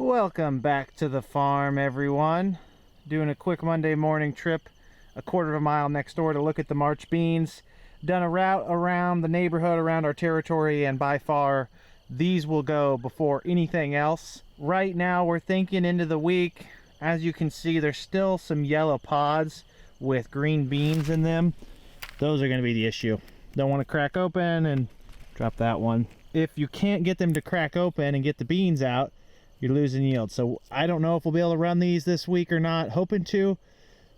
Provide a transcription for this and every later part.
Welcome back to the farm, everyone. Doing a quick Monday morning trip, a quarter of a mile next door to look at the March beans. Done a route around the neighborhood, around our territory, and by far these will go before anything else. Right now we're thinking into the week. As you can see, there's still some yellow pods with green beans in them. Those are going to be the issue. Don't want to crack open and drop that one. If you can't get them to crack open and get the beans out, you're losing yield. So I don't know if we'll be able to run these this week or not. Hoping to.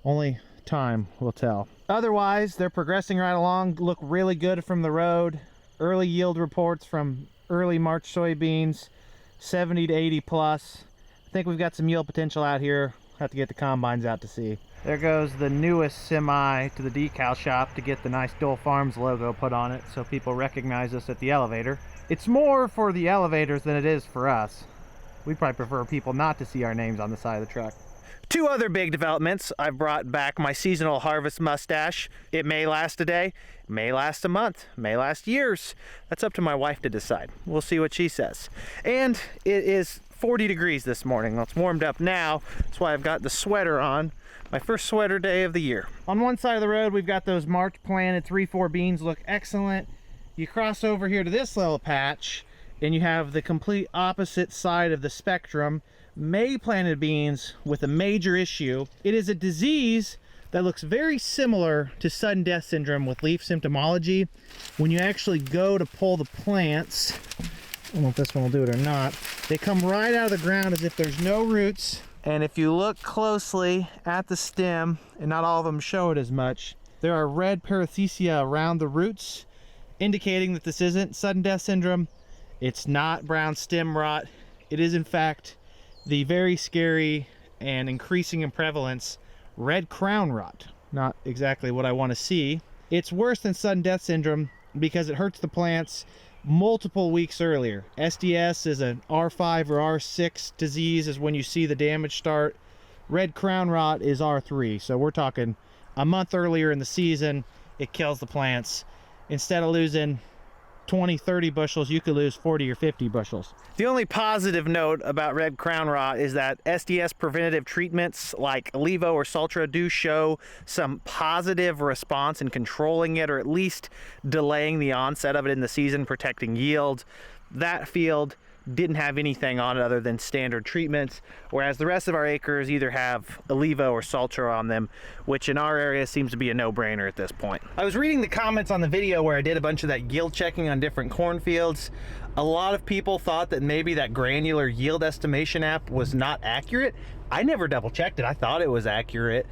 Only time will tell. Otherwise, they're progressing right along. Look really good from the road. Early yield reports from early March soybeans, 70 to 80 plus. I think we've got some yield potential out here. Have to get the combines out to see. There goes the newest semi to the decal shop to get the nice Dole Farms logo put on it so people recognize us at the elevator. It's more for the elevators than it is for us. We probably prefer people not to see our names on the side of the truck. Two other big developments. I've brought back my seasonal harvest mustache. It may last a day, may last a month, may last years. That's up to my wife to decide. We'll see what she says. And it is 40 degrees this morning. Well, it's warmed up now. That's why I've got the sweater on. My first sweater day of the year. On one side of the road, we've got those March planted 3-4 beans, look excellent. You cross over here to this little patch, and you have the complete opposite side of the spectrum. May planted beans with a major issue. It is a disease that looks very similar to sudden death syndrome with leaf symptomology. When you actually go to pull the plants, I don't know if this one will do it or not, they come right out of the ground as if there's no roots. And if you look closely at the stem, and not all of them show it as much, there are red parathecia around the roots, indicating that this isn't sudden death syndrome. It's not brown stem rot. It is in fact the very scary and increasing in prevalence red crown rot. Not exactly what I want to see. It's worse than sudden death syndrome because it hurts the plants multiple weeks earlier. SDS is an R5 or R6 disease is when you see the damage start. Red crown rot is R3. So we're talking a month earlier in the season, it kills the plants. Instead of losing 20, 30 bushels, you could lose 40 or 50 bushels. The only positive note about red crown rot is that SDS preventative treatments like Levo or Saltra do show some positive response in controlling it, or at least delaying the onset of it in the season, protecting yield. That field didn't have anything on it other than standard treatments, whereas the rest of our acres either have Levo or Saltra on them, which in our area seems to be a no-brainer at this point. I was reading the comments on the video where I did a bunch of that yield checking on different cornfields. A lot of people thought that maybe that granular yield estimation app was not accurate. I never double checked it. I thought it was accurate.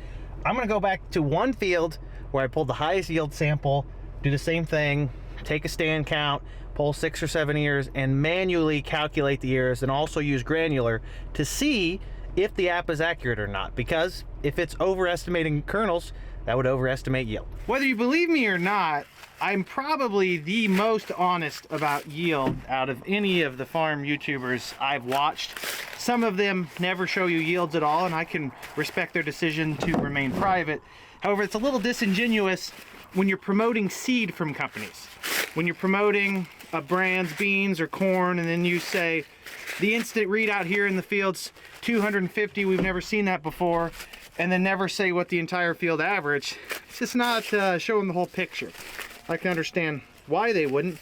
I'm gonna go back to one field where I pulled the highest yield sample, do the same thing, take a stand count, pull 6 or 7 ears, and manually calculate the ears, and also use granular to see if the app is accurate or not, because if it's overestimating kernels, that would overestimate yield. Whether you believe me or not, I'm probably the most honest about yield out of any of the farm YouTubers I've watched. Some of them never show you yields at all, and I can respect their decision to remain private. However, it's a little disingenuous when you're promoting seed from companies. When you're promoting a brand's beans or corn, and then you say, the instant readout here in the field's 250, we've never seen that before, and then never say what the entire field average, it's just not showing the whole picture. I can understand why they wouldn't.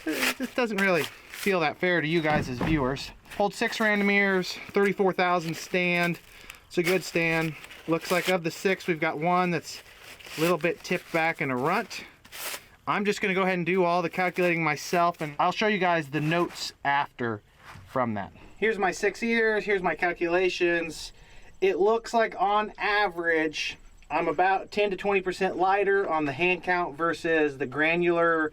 This doesn't really feel that fair to you guys as viewers. Hold 6 random ears, 34,000 stand. It's a good stand. Looks like of the 6, we've got one that's a little bit tipped back in a runt. I'm just gonna go ahead and do all the calculating myself, and I'll show you guys the notes after from that. Here's my 6 ears, here's my calculations. It looks like on average, I'm about 10 to 20% lighter on the hand count versus the granular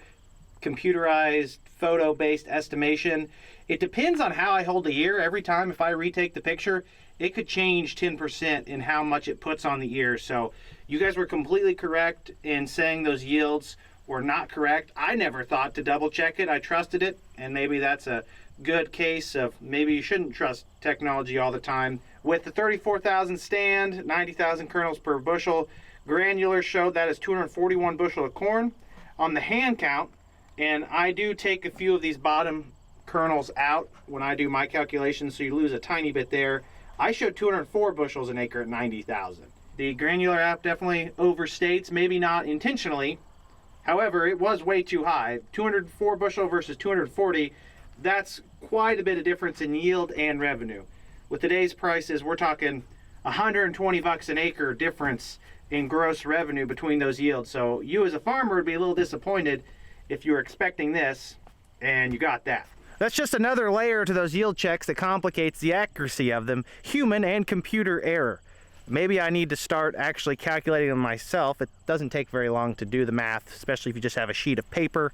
computerized photo-based estimation. It depends on how I hold the ear. Every time if I retake the picture, it could change 10% in how much it puts on the ear. So you guys were completely correct in saying those yields were not correct. I never thought to double check it. I trusted it, and maybe that's a good case of maybe you shouldn't trust technology all the time. With the 34,000 stand, 90,000 kernels per bushel, granular showed that as 241 bushel of corn. On the hand count, and I do take a few of these bottom kernels out when I do my calculations, so you lose a tiny bit there. I showed 204 bushels an acre at 90,000. The granular app definitely overstates, maybe not intentionally. However, it was way too high. 204 bushel versus 240, that's quite a bit of difference in yield and revenue. With today's prices, we're talking 120 bucks an acre difference in gross revenue between those yields. So you as a farmer would be a little disappointed if you were expecting this and you got that. That's just another layer to those yield checks that complicates the accuracy of them. Human and computer error. Maybe I need to start actually calculating them myself. It doesn't take very long to do the math, especially if you just have a sheet of paper.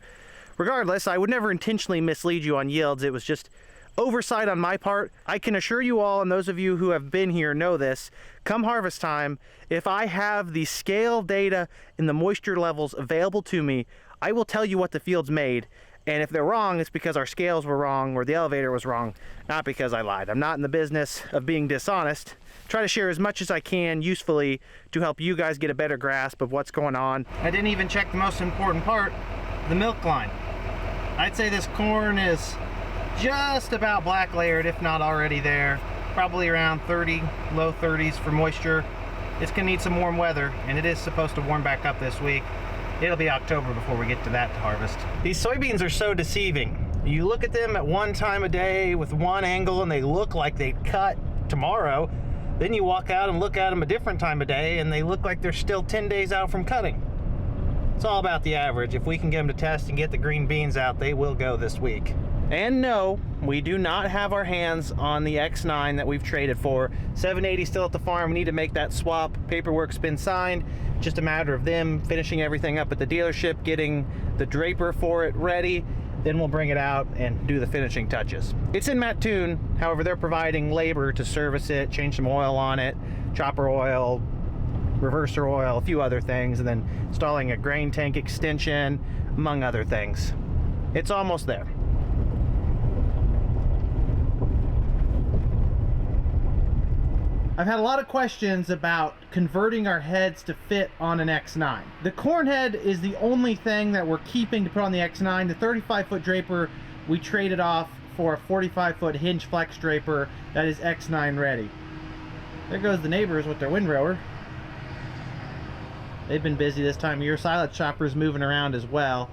Regardless, I would never intentionally mislead you on yields. It was just oversight on my part. I can assure you all, and those of you who have been here know this, come harvest time, if I have the scale data and the moisture levels available to me, I will tell you what the field's made. And if they're wrong, it's because our scales were wrong or the elevator was wrong, not because I lied. I'm not in the business of being dishonest. Try to share as much as I can usefully to help you guys get a better grasp of what's going on. I didn't even check the most important part, the milk line. I'd say this corn is just about black layered, if not already there. Probably around 30, low 30s for moisture. It's gonna need some warm weather, and it is supposed to warm back up this week. It'll be October before we get to that to harvest. These soybeans are so deceiving. You look at them at one time of day with one angle and they look like they'd cut tomorrow. Then you walk out and look at them a different time of day and they look like they're still 10 days out from cutting. It's all about the average. If we can get them to test and get the green beans out, they will go this week. And no, we do not have our hands on the X9 that we've traded for. 780 still at the farm. We need to make that swap. Paperwork's been signed. Just a matter of them finishing everything up at the dealership, getting the draper for it ready. Then we'll bring it out and do the finishing touches. It's in Mattoon. However, they're providing labor to service it, change some oil on it, chopper oil, reverser oil, a few other things, and then installing a grain tank extension, among other things. It's almost there. I've had a lot of questions about converting our heads to fit on an X9. The corn head is the only thing that we're keeping to put on the X9. The 35-foot draper we traded off for a 45-foot hinge flex draper that is X9 ready. There goes the neighbors with their windrower. They've been busy this time of year. Silage chopper's moving around as well.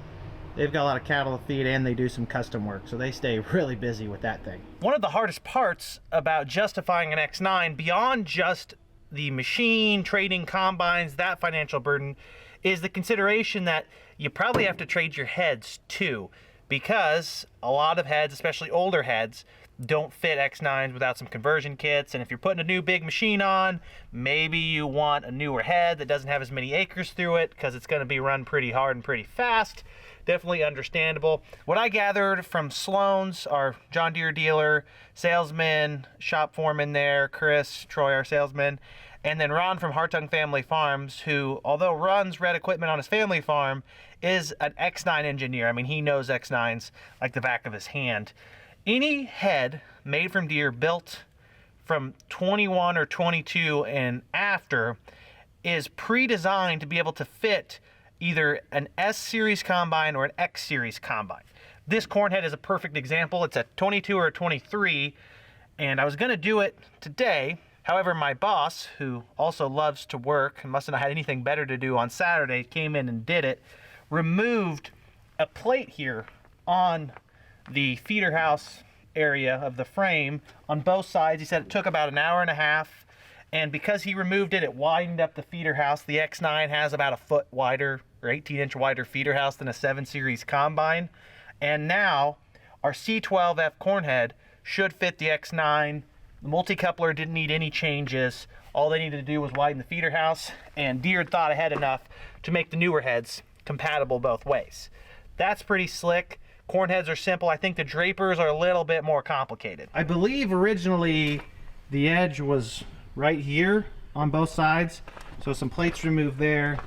They've got a lot of cattle to feed and they do some custom work, so they stay really busy with that thing. One of the hardest parts about justifying an X9, beyond just the machine, trading combines, that financial burden, is the consideration that you probably have to trade your heads too, because a lot of heads, especially older heads, don't fit X9s without some conversion kits. And if you're putting a new big machine on, maybe you want a newer head that doesn't have as many acres through it because it's going to be run pretty hard and pretty fast. Definitely understandable. What I gathered from Sloan's, our John Deere dealer, salesman, shop foreman there, Chris, Troy, our salesman, and then Ron from Hartung Family Farms, who, although runs red equipment on his family farm, is an X9 engineer. I mean, he knows X9s like the back of his hand. Any head made from Deere, built from 21 or 22 and after, is pre-designed to be able to fit either an S-Series combine or an X-Series combine. This corn head is a perfect example. It's a 22 or a 23, and I was going to do it today. However, my boss, who also loves to work and must have not had anything better to do on Saturday, came in and did it, removed a plate here on the feeder house area of the frame on both sides. He said it took about an hour and a half, and because he removed it, it widened up the feeder house. The X9 has about a foot wider or 18-inch wider feeder house than a 7 Series combine, and now our C12F corn head should fit the X9. The multi-coupler didn't need any changes. All they needed to do was widen the feeder house, and Deere thought ahead enough to make the newer heads compatible both ways. That's pretty slick. Corn heads are simple. I think the drapers are a little bit more complicated. I believe originally the edge was right here on both sides. So some plates removed there,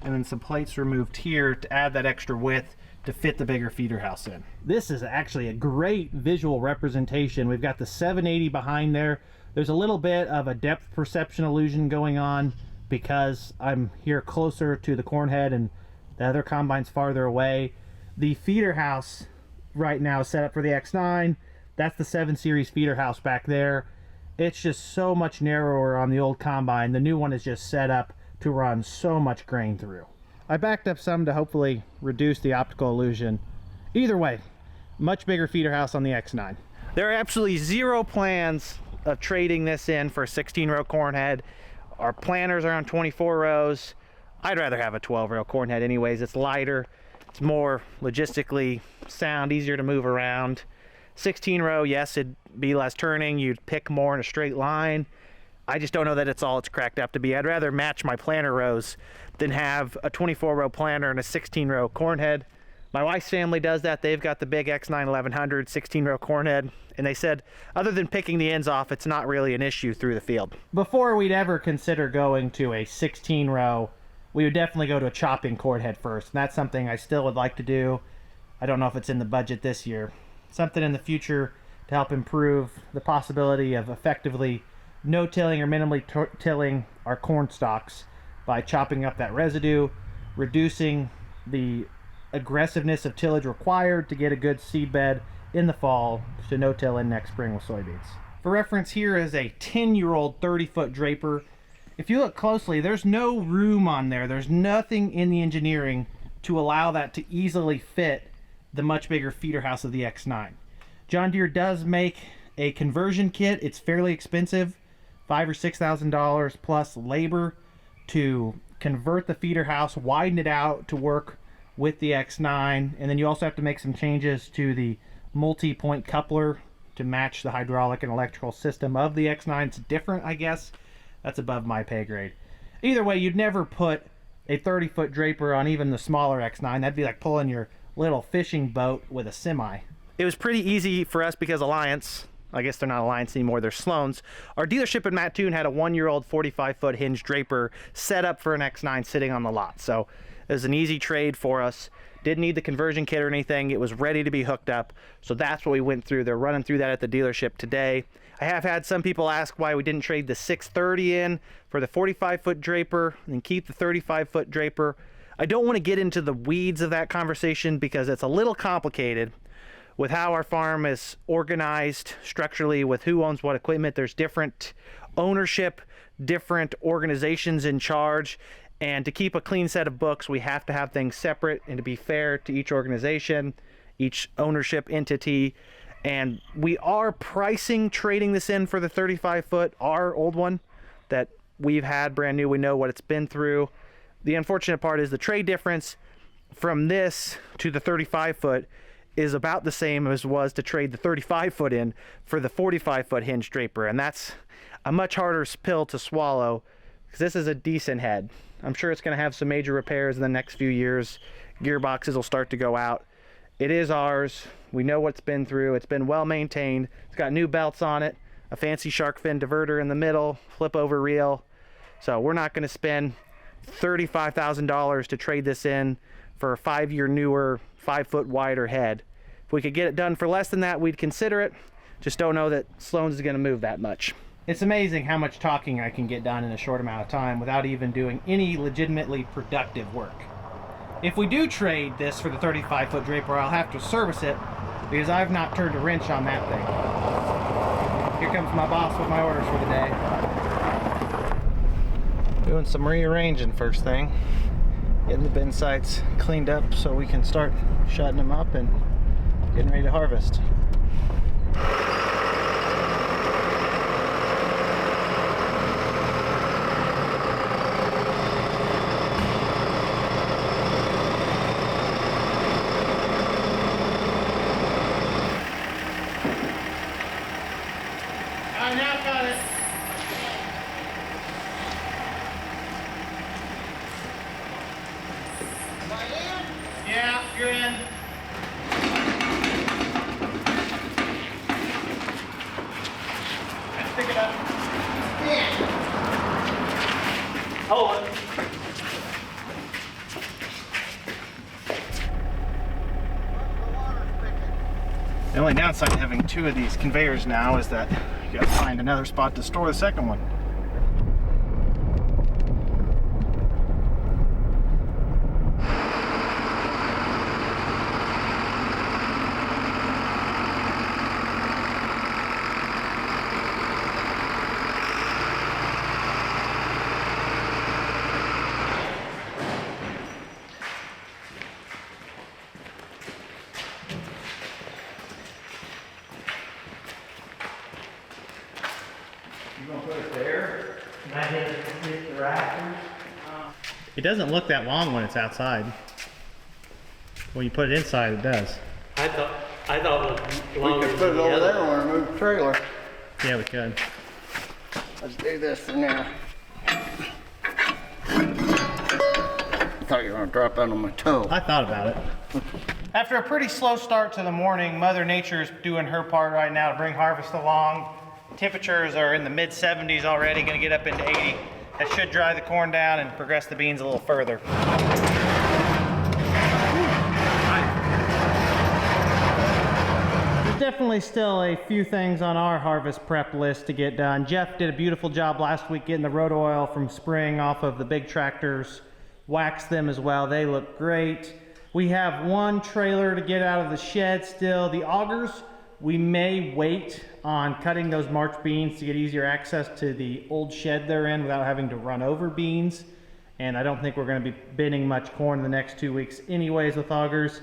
and then some plates removed here to add that extra width to fit the bigger feeder house in. This is actually a great visual representation. We've got the 780 behind there. There's a little bit of a depth perception illusion going on because I'm here closer to the corn head and the other combine's farther away. The feeder house right now is set up for the X9. That's the 7 Series feeder house back there. It's just so much narrower on the old combine. The new one is just set up to run so much grain through. I backed up some to hopefully reduce the optical illusion. Either way, much bigger feeder house on the X9. There are absolutely zero plans of trading this in for a 16-row corn head. Our planters are on 24 rows. I'd rather have a 12-row corn head anyways. It's lighter, it's more logistically sound, easier to move around. 16-row, yes, it'd be less turning. You'd pick more in a straight line. I just don't know that it's all it's cracked up to be. I'd rather match my planter rows than have a 24-row planter and a 16-row corn head. My wife's family does that. They've got the big X9 1100 16-row corn head, and they said other than picking the ends off, it's not really an issue through the field. Before we'd ever consider going to a 16-row, we would definitely go to a chopping corn head first, and that's something I still would like to do. I don't know if it's in the budget this year. Something in the future to help improve the possibility of effectively no-tilling or minimally tilling our corn stalks by chopping up that residue, reducing the aggressiveness of tillage required to get a good seed bed in the fall to no-till in next spring with soybeans. For reference, here is a 10-year-old 30-foot draper. If you look closely, there's no room on there. There's nothing in the engineering to allow that to easily fit the much bigger feeder house of the X9. John Deere does make a conversion kit. It's fairly expensive, $5,000 or $6,000 plus labor to convert the feeder house, widen it out to work with the X9, and then you also have to make some changes to the multi-point coupler to match the hydraulic and electrical system of the X9. It's different, I guess. That's above my pay grade. Either way, you'd never put a 30-foot draper on even the smaller X9. That'd be like pulling your little fishing boat with a semi. It was pretty easy for us because Alliance, I guess they're not Alliance anymore, they're Sloan's. Our dealership in Mattoon had a 1-year-old 45-foot hinge draper set up for an X9 sitting on the lot. So it was an easy trade for us. Didn't need the conversion kit or anything. It was ready to be hooked up. So that's what we went through. They're running through that at the dealership today. I have had some people ask why we didn't trade the 630 in for the 45-foot draper and keep the 35-foot draper. I don't want to get into the weeds of that conversation because it's a little complicated with how our farm is organized structurally, with who owns what equipment. There's different ownership, different organizations in charge, and to keep a clean set of books, we have to have things separate and to be fair to each organization, each ownership entity. And we are pricing trading this in for the 35-foot, our old one that we've had brand new. We know what it's been through. The unfortunate part is the trade difference from this to the 35-foot is about the same as was to trade the 35-foot in for the 45-foot hinge draper. And that's a much harder pill to swallow because this is a decent head. I'm sure it's going to have some major repairs in the next few years. Gearboxes will start to go out. It is ours. We know what's been through. It's been well maintained. It's got new belts on it, a fancy shark fin diverter in the middle, flip over reel. So we're not going to spend $35,000 to trade this in for a 5-year newer, 5-foot wider head. If we could get it done for less than that, we'd consider it. Just don't know that Sloan's is going to move that much. It's amazing how much talking I can get done in a short amount of time without even doing any legitimately productive work. If we do trade this for the 35-foot draper, I'll have to service it because I've not turned a wrench on that thing. Here comes my boss with my orders for the day. Doing some rearranging first thing. Getting the bin sites cleaned up so we can start shutting them up and getting ready to harvest. I now got it. Am I in? Yeah, you're in. Let's pick it up. Yeah. Hold it. The only downside to having 2 of these conveyors now is that you gotta find another spot to store the second one. It doesn't look that long when it's outside. When you put it inside, it does. I thought it was longer. We could put it over there when we move the trailer. Yeah, we could. Let's do this for now. I thought you were gonna drop out on my toe. I thought about it. After a pretty slow start to the morning, Mother Nature's doing her part right now to bring harvest along. Temperatures are in the mid 70s already, gonna get up into 80. That should dry the corn down and progress the beans a little further. There's definitely still a few things on our harvest prep list to get done. Jeff did a beautiful job last week getting the road oil from spring off of the big tractors. Waxed them as well, they look great. We have one trailer to get out of the shed still. The augers, we may wait on cutting those March beans to get easier access to the old shed they're in without having to run over beans. And I don't think we're gonna be binning much corn in the next 2 weeks anyways with augers.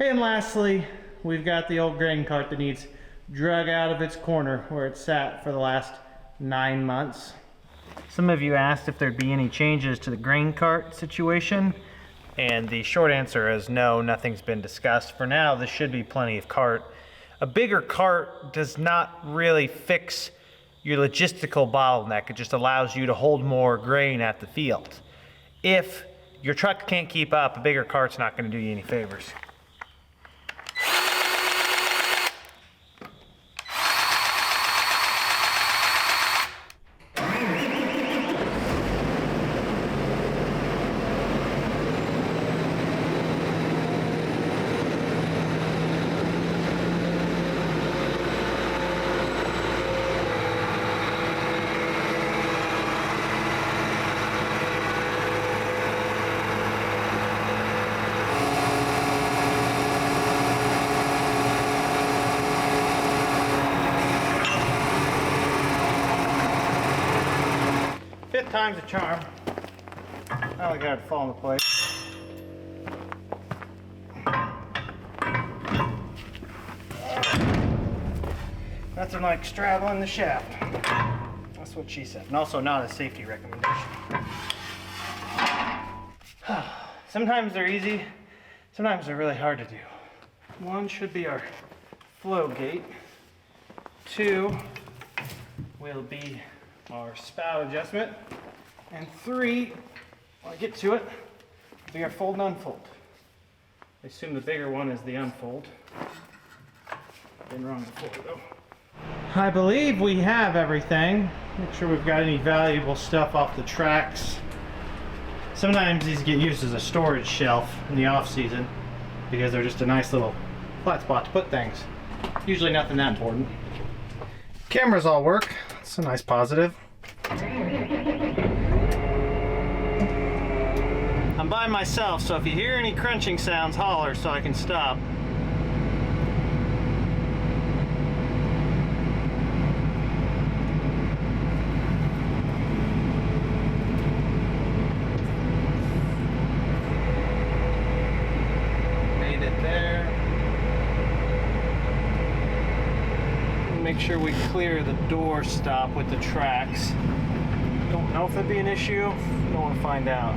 And lastly, we've got the old grain cart that needs drug out of its corner where it's sat for the last 9 months. Some of you asked if there'd be any changes to the grain cart situation, and the short answer is no, nothing's been discussed. For now, there should be plenty of cart. A bigger cart does not really fix your logistical bottleneck. It just allows you to hold more grain at the field. If your truck can't keep up, a bigger cart's not going to do you any favors. Fifth time's a charm. I only got it to fall into place. Nothing like straddling the shaft. That's what she said. And also not a safety recommendation. Sometimes they're easy, sometimes they're really hard to do. One should be our flow gate. Two will be our spout adjustment. And three, when I get to it, will be our fold and unfold. I assume the bigger one is the unfold. Been wrong before though. I believe we have everything. Make sure we've got any valuable stuff off the tracks. Sometimes these get used as a storage shelf in the off season because they're just a nice little flat spot to put things. Usually nothing that important. Cameras all work. That's a nice positive. I'm by myself, so if you hear any crunching sounds, holler so I can stop. Made it there. Make sure we clear the door stop with the tracks. Don't know if that'd be an issue. Don't want to find out.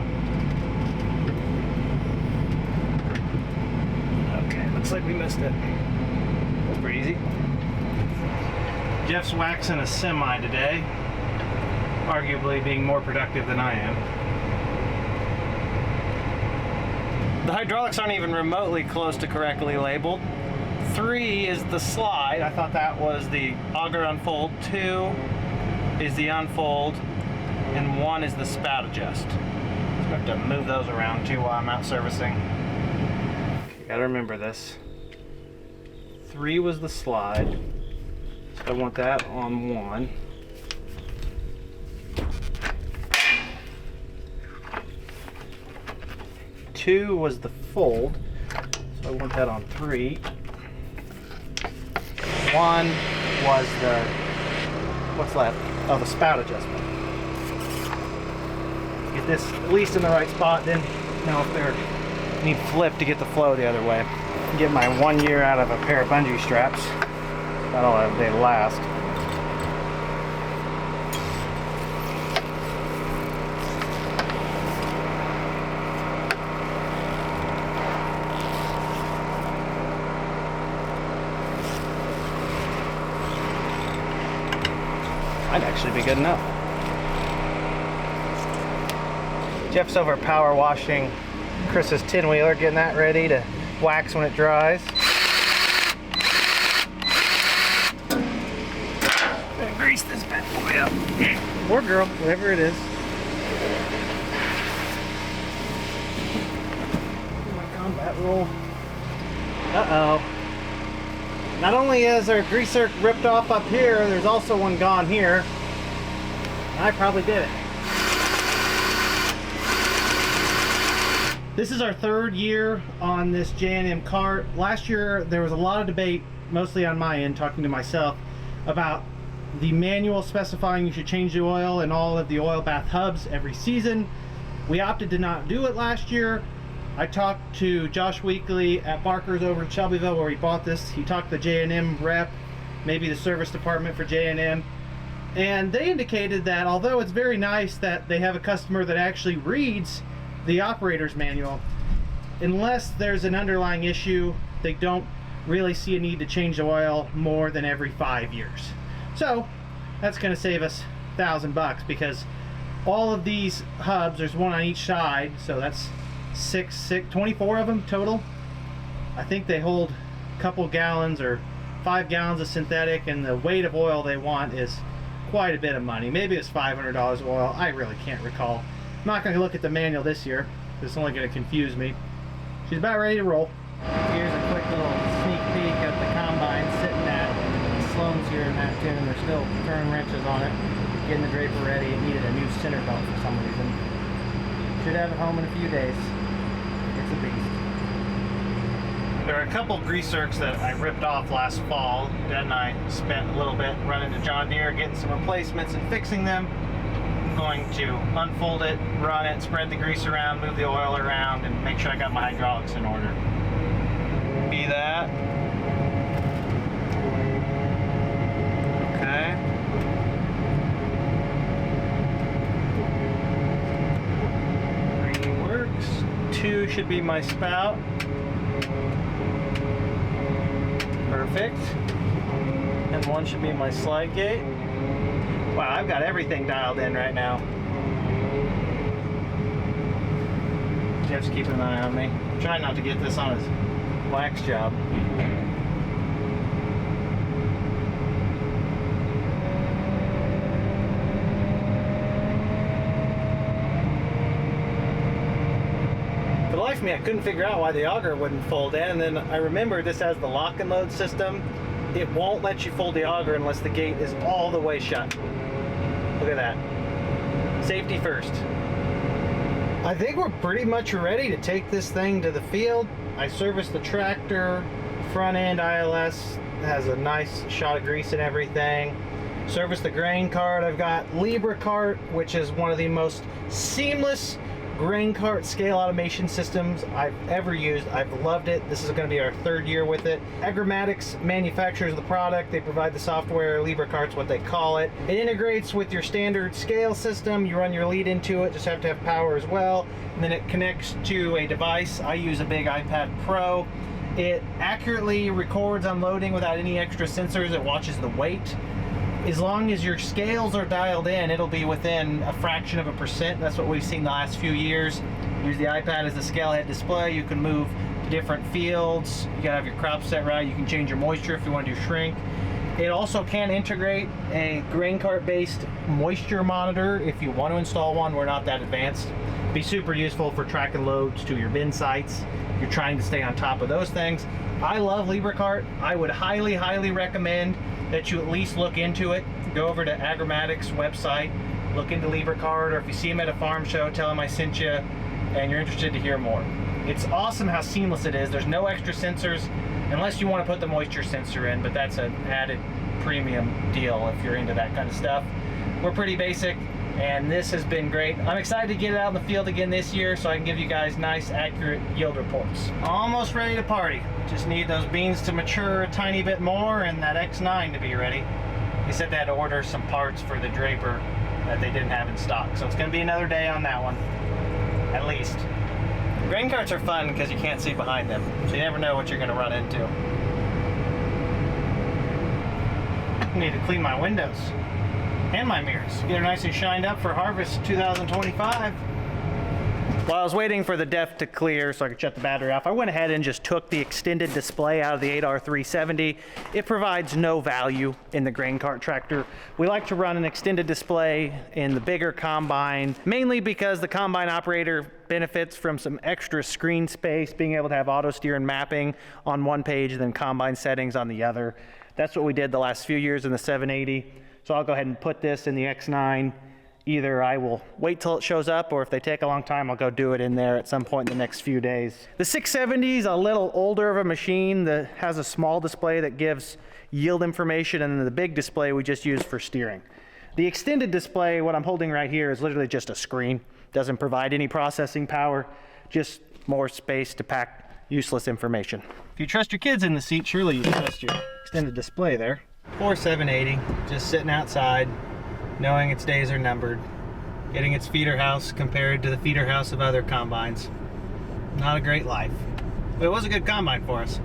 Okay, looks like we missed it. That's pretty easy. Jeff's waxing a semi today, arguably being more productive than I am. The hydraulics aren't even remotely close to correctly labeled. 3 is the slide. I thought that was the auger unfold. 2 is the unfold. And 1 is the spout adjust. So I have to move those around too while I'm out servicing. Gotta remember this. 3 was the slide. So I want that on 1. Two was the fold. So I want that on 3. 1 was the, what's left? Oh, the spout adjustment. Get this at least in the right spot, then know if they're need flip to get the flow the other way. Get my 1 year out of a pair of bungee straps. That'll have a day to last. Might actually be good enough. Jeff's over power washing Chris's tin wheeler, getting that ready to wax when it dries. Gonna grease this bad boy up. Or girl, whatever it is. My combat roll. Uh-oh. Not only is our greaser ripped off up here, there's also one gone here. I probably did it. This is our third year on this J&M cart. Last year there was a lot of debate, mostly on my end, talking to myself, about the manual specifying you should change the oil in all of the oil bath hubs every season. We opted to not do it last year. I talked to Josh Weekly at Barker's over in Shelbyville where he bought this. He talked to the J&M rep, maybe the service department for J&M, and they indicated that although it's very nice that they have a customer that actually reads the operator's manual, unless there's an underlying issue, they don't really see a need to change the oil more than every 5 years. So that's going to save us $1,000 because all of these hubs, there's one on each side, so that's 24 of them total. I think they hold a couple gallons or 5 gallons of synthetic, and the weight of oil they want is quite a bit of money. Maybe it's $500 of oil. I really can't recall. I'm not going to look at the manual this year. It's only going to confuse me. She's about ready to roll. Here's a quick little sneak peek at the combine sitting at Sloan's here in that tin, and they're still turning wrenches on it, getting the draper ready. It needed a new center belt for some reason. Should have it home in a few days. It's a beast. There are a couple grease zerks that I ripped off last fall. Dad and I spent a little bit running to John Deere, getting some replacements and fixing them. I'm going to unfold it, run it, spread the grease around, move the oil around, and make sure I got my hydraulics in order. Be that. Okay. Green works. 2 should be my spout. Perfect. And 1 should be my slide gate. Wow, I've got everything dialed in right now. Jeff's keeping an eye on me. I'm trying not to get this on his wax job. For the life of me, I couldn't figure out why the auger wouldn't fold in, and then I remembered this has the lock and load system. It won't let you fold the auger unless the gate is all the way shut. Look at that. Safety first. I think we're pretty much ready to take this thing to the field. I serviced the tractor, front end ILS has a nice shot of grease and everything. Serviced the grain cart. I've got Libra cart, which is one of the most seamless grain cart scale automation systems I've ever used. I've loved it. This is going to be our 3rd year with it. Agromatics manufactures the product. They provide the software. Libra cart's what they call it. It integrates with your standard scale system. You run your lead into it, just have to have power as well. And then it connects to a device. I use a big iPad Pro. It accurately records unloading without any extra sensors. It watches the weight. As long as your scales are dialed in, it'll be within a fraction of a percent. That's what we've seen the last few years. Use the iPad as a scale head display. You can move to different fields. You gotta have your crop set right. You can change your moisture if you want to do shrink. It also can integrate a grain cart based moisture monitor if you want to install one. We're not that advanced. Be super useful for tracking loads to your bin sites. You're trying to stay on top of those things. I love LibraCart. I would highly, highly recommend that you at least look into it. Go over to Agromatics website, look into LibraCart, or if you see them at a farm show, tell them I sent you and you're interested to hear more. It's awesome how seamless it is. There's no extra sensors unless you want to put the moisture sensor in, but that's an added premium deal if you're into that kind of stuff. We're pretty basic, and this has been great. I'm excited to get it out in the field again this year so I can give you guys nice, accurate yield reports. Almost ready to party. Just need those beans to mature a tiny bit more and that X9 to be ready. They said they had to order some parts for the draper that they didn't have in stock, so it's going to be another day on that one, at least. Grain carts are fun because you can't see behind them, so you never know what you're going to run into. I need to clean my windows. and my mirrors. Get her nice and shined up for harvest 2025. While I was waiting for the depth to clear so I could shut the battery off, I went ahead and just took the extended display out of the 8R370. It provides no value in the grain cart tractor. We like to run an extended display in the bigger combine, mainly because the combine operator benefits from some extra screen space, being able to have auto steer and mapping on one page and then combine settings on the other. That's what we did the last few years in the 780. So I'll go ahead and put this in the X9. Either I will wait till it shows up, or if they take a long time, I'll go do it in there at some point in the next few days. The 670 is a little older of a machine that has a small display that gives yield information, and then the big display we just use for steering. The extended display, what I'm holding right here, is literally just a screen. Doesn't provide any processing power, just more space to pack useless information. If you trust your kids in the seat, surely you trust your extended display there. 4780, just sitting outside, knowing its days are numbered, getting its feeder house compared to the feeder house of other combines. Not a great life, but it was a good combine for us.